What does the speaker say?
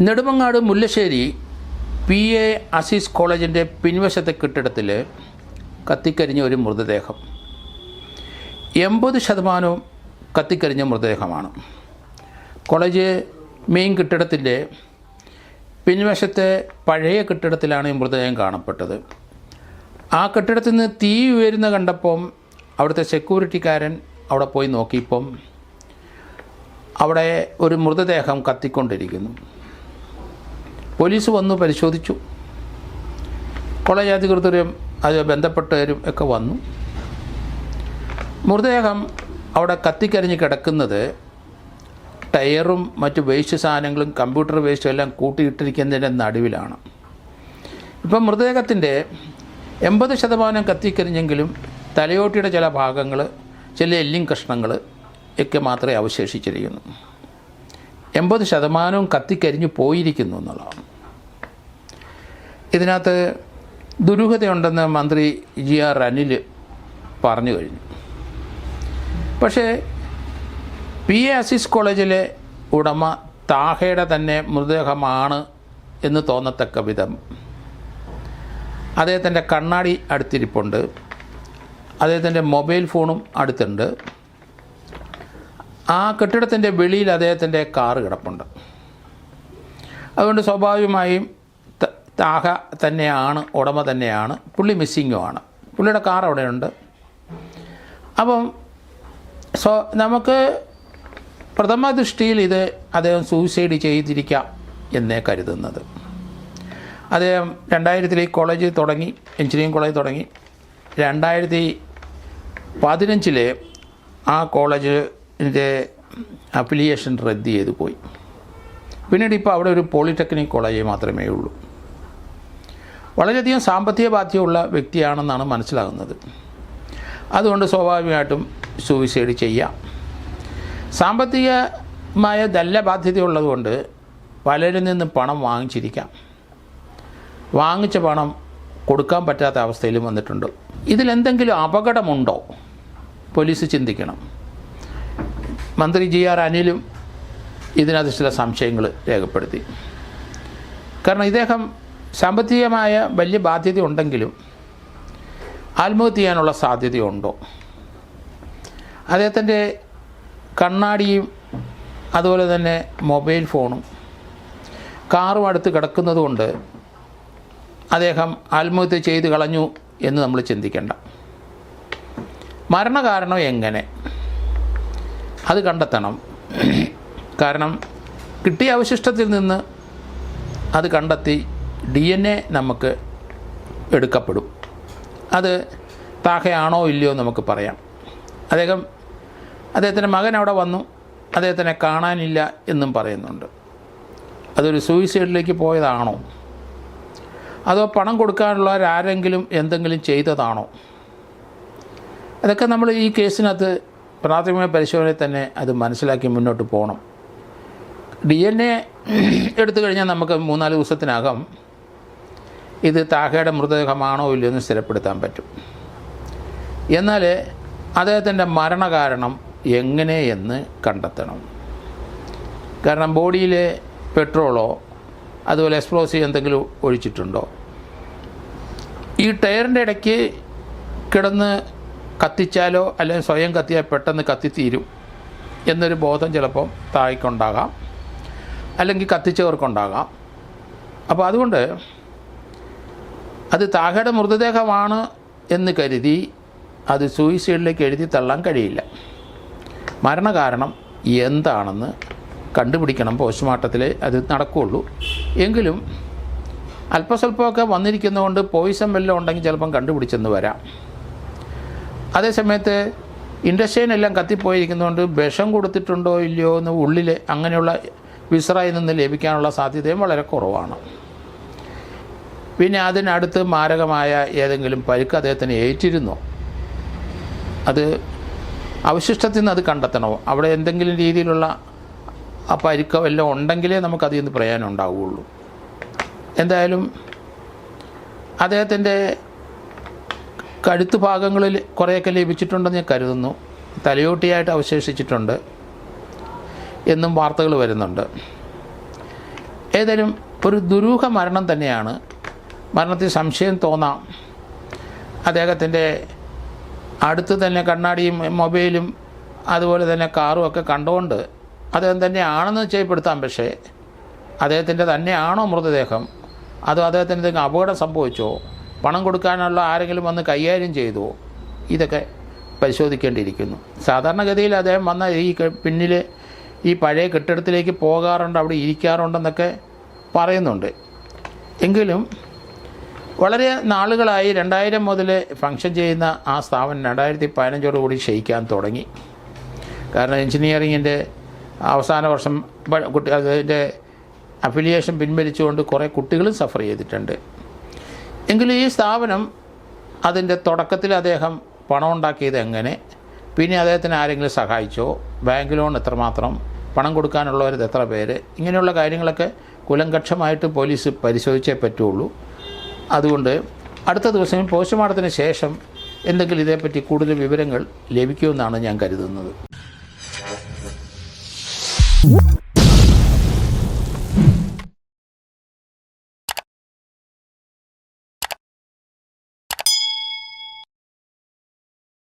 Nedumangad Mullassery PA Azeez കോളേജിൻ്റെ പിൻവശത്തെ കെട്ടിടത്തിൽ കത്തിക്കരിഞ്ഞ ഒരു മൃതദേഹം. 80% കത്തിക്കരിഞ്ഞ മൃതദേഹമാണ്. കോളേജ് മെയിൻ കെട്ടിടത്തിൻ്റെ പിൻവശത്തെ പഴയ കെട്ടിടത്തിലാണ് ഈ മൃതദേഹം കാണപ്പെട്ടത്. ആ കെട്ടിടത്തിൽ നിന്ന് തീ ഉയരുന്ന കണ്ടപ്പം അവിടുത്തെ സെക്യൂരിറ്റിക്കാരൻ അവിടെ പോയി നോക്കിയപ്പം അവിടെ ഒരു മൃതദേഹം കത്തിക്കൊണ്ടിരിക്കുന്നു. പോലീസ് വന്നു പരിശോധിച്ചു. കോളേജ് അധികൃതരും അത് ബന്ധപ്പെട്ടവരും ഒക്കെ വന്നു. മൃതദേഹം അവിടെ കത്തിക്കരിഞ്ഞ് കിടക്കുന്നത് ടയറും മറ്റ് വേസ്റ്റ് സാധനങ്ങളും കമ്പ്യൂട്ടർ വേസ്റ്റും എല്ലാം കൂട്ടിയിട്ടിരിക്കുന്നതിൻ്റെ നടുവിലാണ്. ഇപ്പം മൃതദേഹത്തിൻ്റെ 80% കത്തിക്കരിഞ്ഞെങ്കിലും തലയോട്ടിയുടെ ചില ഭാഗങ്ങൾ, ചില എല്ലിൻ കഷ്ണങ്ങൾ ഒക്കെ മാത്രമേ അവശേഷിച്ചിരിക്കുന്നു. 80% കത്തിക്കരിഞ്ഞു പോയിരിക്കുന്നു എന്നുള്ളതാണ്. ഇതിനകത്ത് ദുരൂഹതയുണ്ടെന്ന് മന്ത്രി GR അനിൽ പറഞ്ഞു കഴിഞ്ഞു. പക്ഷേ PA അസീസ് കോളേജിലെ ഉടമ താഹയുടെ തന്നെ മൃതദേഹമാണ് എന്ന് തോന്നത്തക്ക വിധം അദ്ദേഹത്തിൻ്റെ കണ്ണാടി അടുത്തിരിപ്പുണ്ട്, അദ്ദേഹത്തിൻ്റെ മൊബൈൽ ഫോണും അടുത്തുണ്ട്. ആ കെട്ടിടത്തിൻ്റെ വെളിയിൽ അദ്ദേഹത്തിൻ്റെ കാറ് കിടപ്പുണ്ട്. അതുകൊണ്ട് സ്വാഭാവികമായും താഹ തന്നെയാണ്, ഉടമ തന്നെയാണ്, പുള്ളി മിസ്സിങ്ങുമാണ്. പുള്ളിയുടെ കാർ അവിടെയുണ്ട്. അപ്പം നമുക്ക് പ്രഥമ ദൃഷ്ടിയിൽ ഇത് അദ്ദേഹം സൂയിസൈഡ് ചെയ്തിരിക്കാം എന്നേ കരുതുന്നത്. അദ്ദേഹം 2000 കോളേജ് തുടങ്ങി, എഞ്ചിനീയറിംഗ് കോളേജ് തുടങ്ങി. 2015 ആ കോളേജിൻ്റെ അഫിലിയേഷൻ റദ്ദ് ചെയ്തു പോയി. പിന്നീട് ഇപ്പോൾ അവിടെ ഒരു പോളിടെക്നിക് കോളേജ് മാത്രമേ ഉള്ളൂ. വളരെയധികം സാമ്പത്തിക ബാധ്യതയുള്ള വ്യക്തിയാണെന്നാണ് മനസ്സിലാകുന്നത്. അതുകൊണ്ട് സ്വാഭാവികമായിട്ടും സൂയിസൈഡ് ചെയ്യാം. സാമ്പത്തികമായ നല്ല ബാധ്യതയുള്ളതുകൊണ്ട് പലരിൽ നിന്ന് പണം വാങ്ങിച്ചിരിക്കാം. വാങ്ങിച്ച പണം കൊടുക്കാൻ പറ്റാത്ത അവസ്ഥയിലും വന്നിട്ടുണ്ട്. ഇതിലെന്തെങ്കിലും അപകടമുണ്ടോ? പോലീസ് ചിന്തിക്കണം. മന്ത്രി GR അനിലും ഇതിനകത്ത് ചില സംശയങ്ങൾ രേഖപ്പെടുത്തി. കാരണം ഇദ്ദേഹം സാമ്പത്തികമായ വലിയ ബാധ്യത ഉണ്ടെങ്കിലും ആത്മഹത്യ ചെയ്യാനുള്ള സാധ്യതയുണ്ടോ? അദ്ദേഹത്തിൻ്റെ കണ്ണാടിയും അതുപോലെ തന്നെ മൊബൈൽ ഫോണും കാറും അടുത്ത് കിടക്കുന്നതുകൊണ്ട് അദ്ദേഹം ആത്മഹത്യ ചെയ്ത് കളഞ്ഞു എന്ന് നമ്മൾ ചിന്തിക്കേണ്ട. മരണകാരണം എങ്ങനെ അത് കണ്ടെത്തണം. കാരണം കിട്ടിയ അവശിഷ്ടത്തിൽ നിന്ന് അത് കണ്ടെത്തി DNA നമുക്ക് എടുക്കപ്പെടും. അത് താഹയാണോ ഇല്ലയോ നമുക്ക് പറയാം. അദ്ദേഹത്തിൻ്റെ മകൻ അവിടെ വന്നു, അദ്ദേഹത്തിനെ കാണാനില്ല എന്നും പറയുന്നുണ്ട്. അതൊരു സൂയിസൈഡിലേക്ക് പോയതാണോ, അതോ പണം കൊടുക്കാനുള്ളവരാരെങ്കിലും എന്തെങ്കിലും ചെയ്തതാണോ? അതൊക്കെ നമ്മൾ ഈ കേസിനകത്ത് പ്രാഥമിക പരിശോധനയിൽ തന്നെ അത് മനസ്സിലാക്കി മുന്നോട്ട് പോകണം. DNA എടുത്തു കഴിഞ്ഞാൽ നമുക്ക് 3-4 ദിവസത്തിനകം ഇത് താഹയുടെ മൃതദേഹമാണോ ഇല്ലയോ എന്ന് സ്ഥിരപ്പെടുത്താൻ പറ്റും. എന്നാൽ അദ്ദേഹത്തിൻ്റെ മരണകാരണം എങ്ങനെയെന്ന് കണ്ടെത്തണം. കാരണം ബോഡിയിൽ പെട്രോളോ അതുപോലെ എക്സ്പ്ലോസീവ് എന്തെങ്കിലും ഒഴിച്ചിട്ടുണ്ടോ? ഈ ടയറിൻ്റെ ഇടയ്ക്ക് കിടന്ന് കത്തിച്ചാലോ അല്ലെങ്കിൽ സ്വയം കത്തിയാൽ പെട്ടെന്ന് കത്തിത്തീരും എന്നൊരു ബോധം ചിലപ്പം താഴേക്കുണ്ടാകാം, അല്ലെങ്കിൽ കത്തിച്ചവർക്കുണ്ടാകാം. അപ്പോൾ അതുകൊണ്ട് അത് താഹയുടെ മൃതദേഹമാണ് എന്ന് കരുതി അത് സൂയിസൈഡിലേക്ക് എഴുതി തള്ളാൻ കഴിയില്ല. മരണകാരണം എന്താണെന്ന് കണ്ടുപിടിക്കണം. പോസ്റ്റ്മോർട്ടത്തിൽ അത് നടക്കുകയുള്ളൂ. എങ്കിലും അല്പസ്വല്പമൊക്കെ വന്നിരിക്കുന്നതുകൊണ്ട് പോയിസൺ വല്ലതും ഉണ്ടെങ്കിൽ ചിലപ്പം കണ്ടുപിടിച്ചെന്ന് വരാം. അതേസമയത്ത് ഇൻഡസ്ട്രിയിലെല്ലാം കത്തിപ്പോയിരിക്കുന്നതുകൊണ്ട് വിഷം കൊടുത്തിട്ടുണ്ടോ ഇല്ലയോ എന്ന് ഉള്ളിൽ അങ്ങനെയുള്ള വിസ്രയിൽ നിന്ന് ലഭിക്കാനുള്ള സാധ്യതയും വളരെ കുറവാണ്. പിന്നെ അതിനടുത്ത് മാരകമായ ഏതെങ്കിലും പരുക്ക് അദ്ദേഹത്തിന് ഏറ്റിരുന്നോ, അത് അവശിഷ്ടത്തിൽ നിന്ന് അത് കണ്ടെത്തണോ? അവിടെ എന്തെങ്കിലും രീതിയിലുള്ള ആ പരുക്കോ എല്ലാം ഉണ്ടെങ്കിലേ നമുക്കതിൽ നിന്ന് പ്രയോജനം ഉണ്ടാവുകയുള്ളൂ. എന്തായാലും അദ്ദേഹത്തിൻ്റെ കഴുത്ത് ഭാഗങ്ങളിൽ കുറേയൊക്കെ ലഭിച്ചിട്ടുണ്ടെന്ന് ഞാൻ കരുതുന്നു. തലയോട്ടിയായിട്ട് അവശേഷിച്ചിട്ടുണ്ട് എന്നും വാർത്തകൾ വരുന്നുണ്ട്. ഏതായാലും ഒരു ദുരൂഹ മരണം തന്നെയാണ്. മരണത്തിൽ സംശയം തോന്നാം. അദ്ദേഹത്തിൻ്റെ അടുത്ത് തന്നെ കണ്ണാടിയും മൊബൈലും അതുപോലെ തന്നെ കാറും ഒക്കെ കണ്ടുകൊണ്ട് അദ്ദേഹം തന്നെയാണെന്ന് നിശ്ചയപ്പെടുത്താം. പക്ഷേ അദ്ദേഹത്തിൻ്റെ തന്നെയാണോ മൃതദേഹം, അതോ അദ്ദേഹത്തിന് എന്തെങ്കിലും അപകടം സംഭവിച്ചോ, പണം കൊടുക്കാനുള്ള ആരെങ്കിലും വന്ന് കൈകാര്യം ചെയ്തോ, ഇതൊക്കെ പരിശോധിക്കേണ്ടിയിരിക്കുന്നു. സാധാരണഗതിയിൽ അദ്ദേഹം വന്ന ഈ പിന്നിൽ ഈ പഴയ കെട്ടിടത്തിലേക്ക് പോകാറുണ്ട്, അവിടെ ഇരിക്കാറുണ്ടെന്നൊക്കെ പറയുന്നുണ്ട്. എങ്കിലും വളരെ നാളുകളായി 2000 മുതൽ ഫങ്ഷൻ ചെയ്യുന്ന ആ സ്ഥാപനം 2015 ക്ഷയിക്കാൻ തുടങ്ങി. കാരണം എൻജിനീയറിങ്ങിൻ്റെ അവസാന വർഷം അതിൻ്റെ അഫിലിയേഷൻ പിൻവലിച്ചുകൊണ്ട് കുറേ കുട്ടികളും സഫർ ചെയ്തിട്ടുണ്ട്. എങ്കിലും ഈ സ്ഥാപനം അതിൻ്റെ തുടക്കത്തിൽ അദ്ദേഹം പണം ഉണ്ടാക്കിയത് എങ്ങനെ, പിന്നെ അദ്ദേഹത്തിന് ആരെങ്കിലും സഹായിച്ചോ, ബാങ്ക് ലോൺ എത്രമാത്രം, പണം കൊടുക്കാനുള്ളവരത് എത്ര പേര്, ഇങ്ങനെയുള്ള കാര്യങ്ങളൊക്കെ കുലങ്കക്ഷമായിട്ട് പോലീസ് പരിശോധിച്ചേ പറ്റുള്ളൂ. അതുകൊണ്ട് അടുത്ത ദിവസം പോസ്റ്റ്മോർട്ടത്തിന് ശേഷം എന്തെങ്കിലും ഇതേപ്പറ്റി കൂടുതൽ വിവരങ്ങൾ ലഭിക്കുമെന്നാണ് ഞാൻ കരുതുന്നത്.